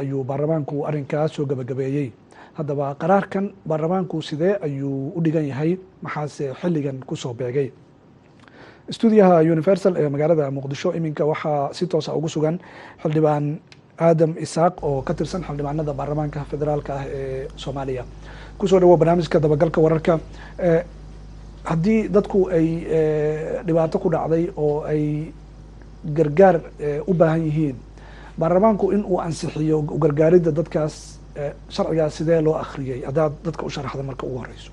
ayuu baarlamaanku arrinkaas soo gabagabeeyey. haddaba qaraarkan baarlamaanku sidee ayuu u dhigan yahay, maxaase xilligan kusoo beegay? stuudiyaha universal ee magaalada muqdisho iminka waxaa si toosa ugu sugan xildhibaan aadam isaaq oo ka tirsan xildhibaanada baarlamaanka federaalka ah ee soomaaliya. kusoo dhawo barnaamijka dabagalka wararka. haddii dadku ay dhibaato ku dhacday oo ay gargaar u baahan yihiin, baarlamaanku in uu ansixiyo gargaaridda dadkaas, sharcigaas sidee loo akhriyay? haddaad dadka u sharaxda marka ugu horeyso.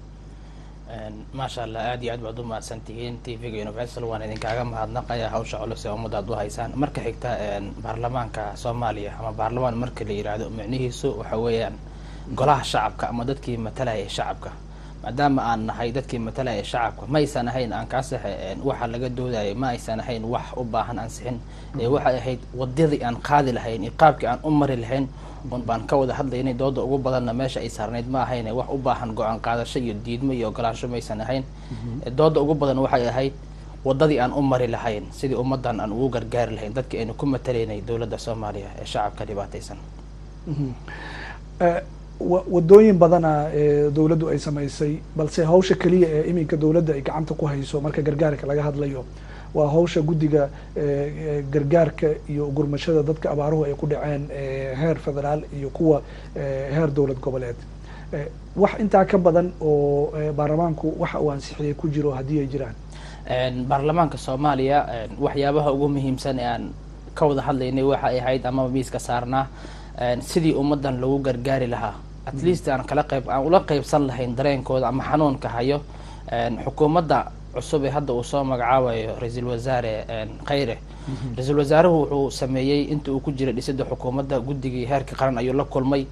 maasha allah, aad iyo aad baad u mahadsantihiin tvga universal. waan idinkaaga mahadnaqaya hawsha culus ee ummadda aad u haysaan. marka xigta baarlamaanka soomaaliya ama baarlamaan marka la yidhaahdo micnihiisu waxa weeyaan golaha shacabka ama dadkii matalaya ee shacabka. maadaama aan nahay dadkii matalaya ee shacabka, ma aysan ahayn aan kaa saxe waxa laga doodayay, ma aysan ahayn wax u baahan ansixin. waxay ahayd wadadii aan qaadi lahayn iyo qaabkii aan u mari lahayn baan ka wada hadlaynay. dooda ugu badanna meesha ay saarnayd ma ahayn wax u baahan go-aan qaadasho iyo diidmo iyo ogolaansho maysan ahayn. dooda ugu badan waxay ahayd wadadii aan u mari lahayn, sidii ummadan aan ugu gargaari lahayn dadkii aynu ku matalaynay dowladda soomaaliya ee shacabka dhibaataysan. wadooyin badana dowladdu ay samaysay, balse hawsha keliya ee iminka dowladda ay gacanta ku hayso marka gargaarka laga hadlayo waa hawsha guddiga gargaarka iyo gurmashada dadka abaaruhu ay ku dhaceen heer federaal iyo kuwa heer dowlad goboleed. wax intaa ka badan oo baarlamaanku waxa uu ansixiyay ku jiro haddii ay jiraan? baarlamaanka soomaaliya waxyaabaha ugu muhiimsan ee aan ka wada hadlaynay waxa ay ahayd ama miiska saarnaa sidii ummadan lagu gargaari lahaa. at least aan ula qaybsan lahayn dareenkooda ama xanuunka hayo. xukuumadda cusub ee hadda uu soo magacaabayo ra-iisul wasaare khayre, ra-iisul wasaaruhu wuxuu sameeyey inta uu ku jira dhisida xukuumadda guddigii heerka qaran ayuu la kulmay.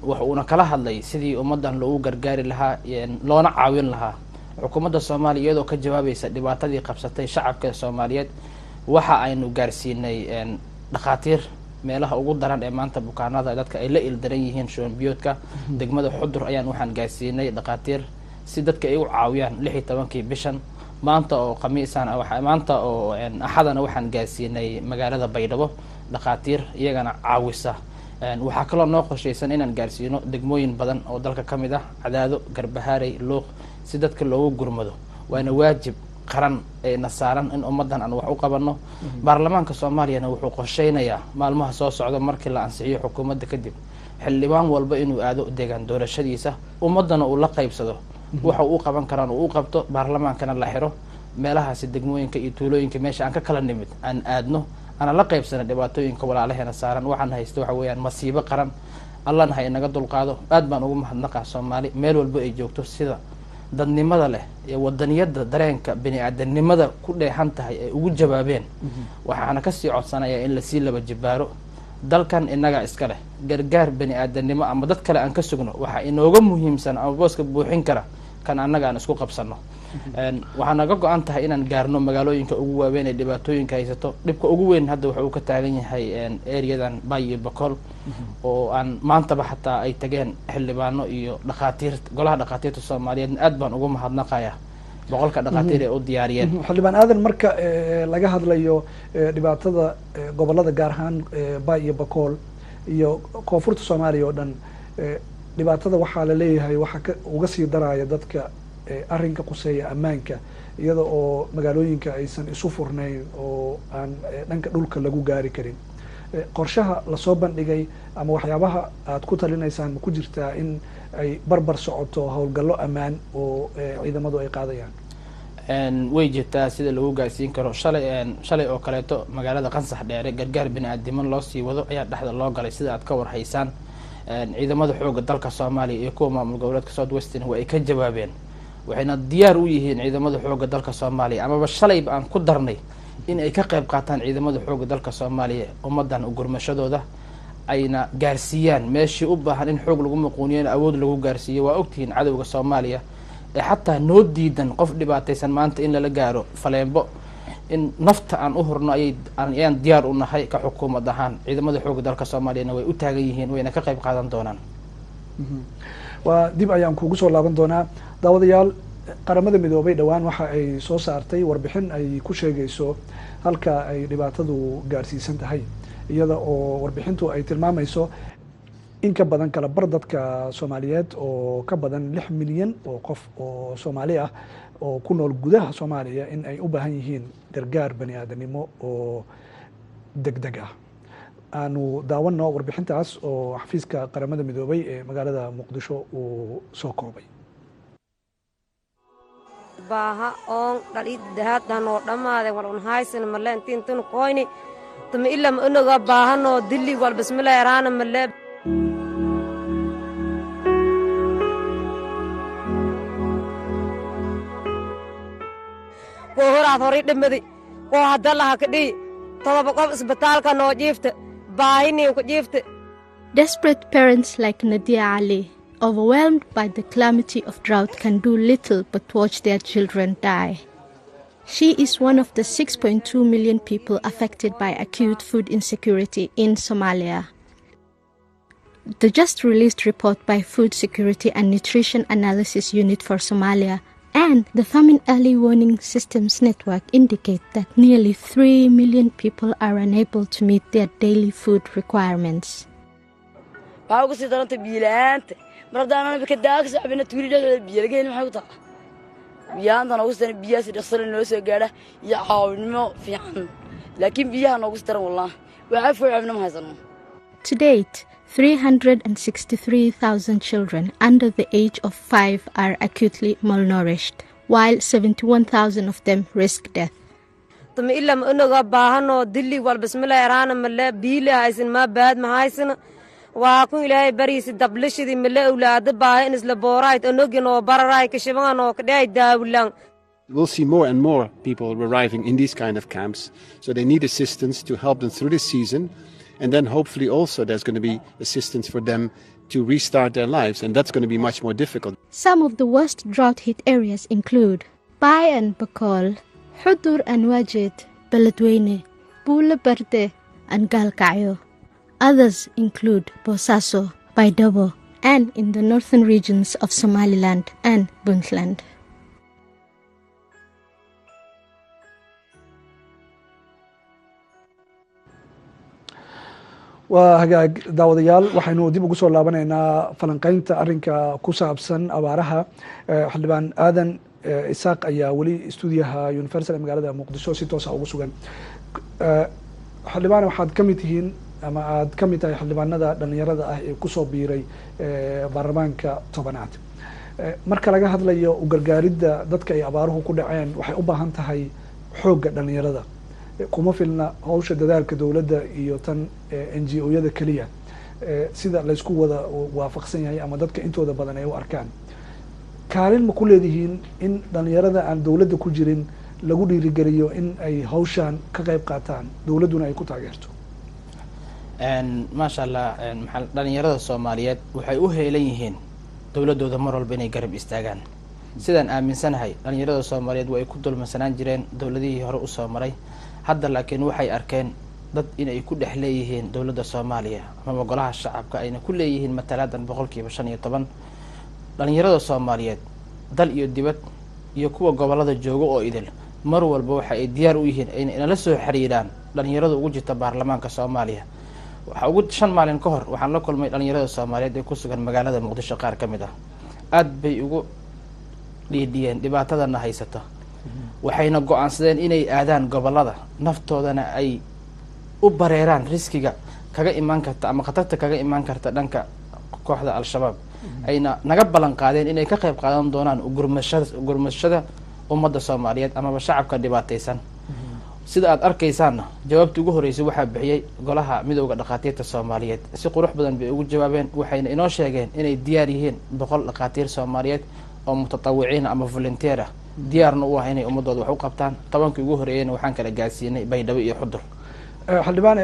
waxa uuna kala hadlay sidii ummadan loogu gargaari lahaa, loona caawin lahaa. xukuumadda soomaaliya iyadoo ka jawaabaysa dhibaatadii qabsatay shacabka soomaaliyeed, waxa aynu gaarsiinay dhakhaatiir meelaha ugu daran ee maanta bukaanada dadka ay la ildaran yihiin shuban biyoodka. degmada xudur ayaan waxaan gaarsiinay dhakhaatiir si dadka ay u caawiyaan 16 bishan. maanta oo maanta oo axadana waxaan gaarsiinay magaalada baydhabo dhakhaatiir iyagana caawisa. waxaa kaloo noo qorshaysan inaan gaarsiino degmooyin badan oo dalka ka mid ah, cadaado, garbahaarey, luuq, si dadka loogu gurmado. waana waajib qaran ee na saaran in ummadan aan wax u qabano. baarlamaanka soomaaliyana wuxuu qorsheynayaa maalmaha soo socda markii la ansixiyo xukuumadda kadib, xildhibaan walba inuu aado deegaan doorashadiisa, ummadana uu la qaybsado waxa uu qaban karaan uu u qabto. baarlamaankana la xiro meelahaasi degmooyinka iyo tuulooyinka meesha aan ka kala nimid aan aadno, ana la qaybsana dhibaatooyinka walaalaheena saaran. waxaan haysta waxa weeyaan masiibo qaran. allahna ha inaga dulqaado. aad baan ugu mahadnaqaa soomaali meel walba ay joogto, sida dadnimada leh ee wadaniyada dareenka bini-aadanimada ku dheexan tahay ay ugu jawaabeen. waxaana kasii codsanayaa in lasii laba jibaaro. dalkan inaga iska leh gargaar bini-aadanimo ama dad kale aan ka sugno waxa inooga muhiimsan ama booska buuxin kara kan annaga aan isku qabsano. waxaa naga go-an tahay inaan gaarno magaalooyinka ugu waaweyn ee dhibaatooyinka haysato. dhibka ugu weyn hadda waxa uu ka taagan yahay areadan bay iyo bakool, oo aan maantaba xataa ay tageen xildhibaano iyo golaha dhakhaatiirta soomaaliyeed. aad baan ugu mahadnaqaya boqolka dhakhaatiir ee u diyaariyeen. xildhibaan aadan, marka laga hadlayo dhibaatada gobolada gaar ahaan bay iyo bakool iyo koonfurta soomaaliya oo dhan, dhibaatada waxaa la leeyahay waxa uga sii daraya dadka arrinka quseeya ammaanka, iyada oo magaalooyinka aysan isu furnayn oo aan dhanka dhulka lagu gaari karin. qorshaha lasoo bandhigay ama waxyaabaha aad ku talinaysaan ma ku jirtaa in ay barbar socoto howlgallo ammaan oo ciidamadu ay qaadayaan? way jirtaa sida lagu gaarsiin karo. shalay oo kaleeto magaalada qansax dheere gargaar bini-aadimo loo sii wado ayaa dhexda loo galay, sida aad ka warhaysaan. ciidamada xooga dalka soomaaliya iyo kuwa maamul goboleedka south western waa ay ka jawaabeen. waxayna diyaar u yihiin ciidamada xooga dalka soomaaliya, amaba shalayba aan ku darnay in ay ka qayb qaataan ciidamada xooga dalka soomaaliya ummadan u gurmashadooda, ayna gaarsiiyaan meeshii u baahan in xoog lagu maquuniyo awood lagu gaarsiiyo. waa ogtihiin cadowga soomaaliya ee xataa noo diidan qof dhibaataysan maanta in lala gaaro faleembo, in nafta aan u hurno ayaan diyaar u nahay ka xukuumad ahaan. ciidamada xooga dalka soomaaliyana way u taagan yihiin, wayna ka qayb qaadan doonaan. waa dib ayaan kugu soo laaban doonaa. daawadayaal, qaramada midoobay dhowaan waxa ay soo saartay warbixin ay ku sheegayso halka ay dhibaatadu gaarsiisan tahay. iyada oo warbixintu ay tilmaamayso in ka badan kala bar dadka Soomaaliyeed oo ka badan 6 milyan oo qof oo Soomaali ah oo ku nool gudaha Soomaaliya in ay u baahan yihiin gargaar bani'aadanimo oo degdeg ah. aanu daawano warbixintaas oo xafiiska qaramada midoobay ee magaalada Muqdisho uu soo koobay. baaha oon dhalid dahadan oo dhamaade wal un haysan maleen tintun qoyni tama illa ma unaga baahano dilli wal bismillaahir rahmaanir rahiim ko horaad horay dhamaday ko hadda laha ka dhii todoba qof isbitaalka noo jiifta baahini ku jiifta. Desperate parents like Nadia Ali, overwhelmed by the calamity of drought, can do little but watch their children die. She is one of the 6.2 million people affected by acute food insecurity in Somalia. The just released report by Food Security and Nutrition Analysis Unit for Somalia and the Famine Early Warning Systems Network indicate that nearly 3 million people are unable to meet their daily food requirements. waxaa ugu sii daranta biyo-la'aanta mar haddaanana ka daagsa cabina tuuli dhexdeeda biyo laga helin maxay u tahay biyahaanta noogu sii daran biyahaasi dhaqsale noo soo gaadha iyo caawinimo fiican laakiin biyaha noogu sii daran wallah waxaa foo cabina ma haysano. To date, 363,000 children under the age of 5 are acutely malnourished, while 71,000 of them risk death. tama illa ma unaga baahano dilli wal bismillaahir rahmaanir rahiim biile haysan ma baad ma haysan waa ku ilaahay bariisi dablashidi mala awlaad baaha in isla boorayd onogin oo bararay ka shiban oo ka dhay daawlan. We'll see more and more people arriving in these kind of camps, so they need assistance to help them through this season, and then hopefully also there's going to be assistance for them to restart their lives, and that's going to be much more difficult. Some of the worst drought-hit areas include Bai and Bakol, Hudur and Wajid, Beledweyne, Bula Berde and Galkayo. Others include Bosaso, Baydhabo, and in the northern regions of Somaliland and Puntland. waa hagaag daawadayaal waxaynu dib ugu soo laabanaynaa falanqaynta arrinka ku saabsan abaaraha. xildhibaan aadan isaaq ayaa weli stuudiyaha Universal ee magaalada Muqdisho si toos ah ugu sugan. xildhibaan waxaad ka mid tihiin ama aad ka mid tahay xildhibaanada dhalinyarada ah ee kusoo biiray baarlamaanka tobanaad. marka laga hadlayo u gargaaridda dadka ay abaaruhu ku dhaceen waxay u baahan tahay xoogga dhalinyarada, kuma filna hawsha dadaalka dowladda iyo tan NGO-yada kaliya sida la isku wada waafaqsan yahay ama dadka intooda badan ay u arkaan. kaalin ma ku leedihiin in dhalinyarada aan dowladda ku jirin lagu dhiirigeliyo in ay hawshan ka qayb qaataan, dowladduna ay ku taageerto? maasha allah, dhalinyarada Soomaaliyeed waxay u heelan yihiin dowladooda mar walba inay garab istaagaan. sidaan aaminsanahay dhalinyarada Soomaaliyeed way ku dulmansanaan jireen dowladihii hore u soo maray. hadda laakiin waxay arkeen dad inay ku dhex leeyihiin dowladda Soomaaliya ama golaha shacabka ayna ku leeyihiin mataladan 15%. dhalinyarada Soomaaliyeed dal iyo dibad iyo kuwa gobolada jooga oo idil mar walba waxa ay diyaar u yihiin inay la soo xiriiraan dhalinyarada ugu jirta baarlamaanka Soomaaliya. waxa ugu 5 maalin ka hor waxaan la kulmay dhalinyarada Soomaaliyeed ee ku sugan magaalada Muqdisho qaar ka mid ah. aad bay ugu dhiidhiyeen dhibaatadana haysata, waxayna go'aansadeen inay aadaan gobolada naftoodana ay u bareeraan riskiga kaga imaan karta ama khatarta kaga imaan karta dhanka kooxda al-shabaab. ayna naga ballan qaadeen inay ka qayb qaadan doonaan gurmashada ummadda Soomaaliyeed ama shacabka dhibaataysan. sida aad arkaysaanna jawaabtii ugu horeysay waxaa bixiyay golaha midowga dhaqaatiirta Soomaaliyeed. si qurux badan bay ugu jawaabeen, waxayna inoo sheegeen inay diyaar yihiin 100 dhaqaatiir Soomaaliyeed oo mutatawiciin ama volunteer ah, diyaarna u ah inay ummadooda wax u qabtaan. tobankii ugu horeeyayna waxaan kala gaarsiinay Baydhabo iyo Xudur. xildhibaan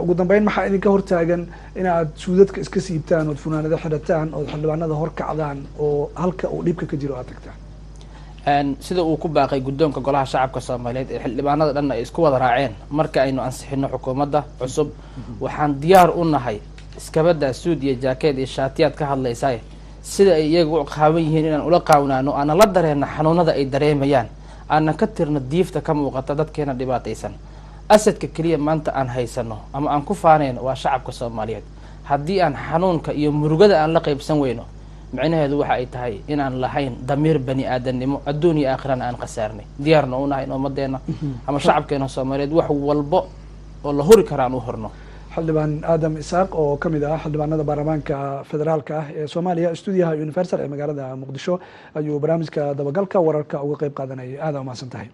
ugu dambeyn maxaa idinka hortaagan inaad suudadka iska siibtaan ood funaanada xidhataan ood xildhibaanada hor kacdaan oo halka uu dhibka ka jiro aad tagtaan? sida uu ku baaqay guddoonka golaha shacabka Soomaaliyeed ee xildhibaanada dhan ay isku wada raaceen marka aynu ansixino xukuumadda cusub, waxaan diyaar u nahay iskabada suud iyo jaakeed iyo shaatiyaad ka hadlaysay sida ay iyagu u qaawan yihiin inaan ula qaawnaano aan la dareeno xanuunada ay dareemayaan, aan ka tirno diifta ka muuqata dadkeena dhibaataysan. asadka keliya maanta aan haysano ama aan ku faanayno waa shacabka soomaaliyeed haddii aan xanuunka iyo murugada aan la qaybsan weyno micnaheedu waxa ay tahay inaan lahayn damiir bani aadamnimo adduun iyo aakhirana aan khasaarnay diyaarna u nahay in ummadeena ama shacabkeena soomaaliyeed wax walbo oo la huri karaan u horno xildhibaan aadam isaaq oo ka mid ah xildhibaanada baarlamaanka federaalka ah ee soomaaliya stuudiyaha universal ee magaalada muqdisho ayuu barnaamijka dabagalka wararka uga qeyb qaadanayay aada umahadsan tahay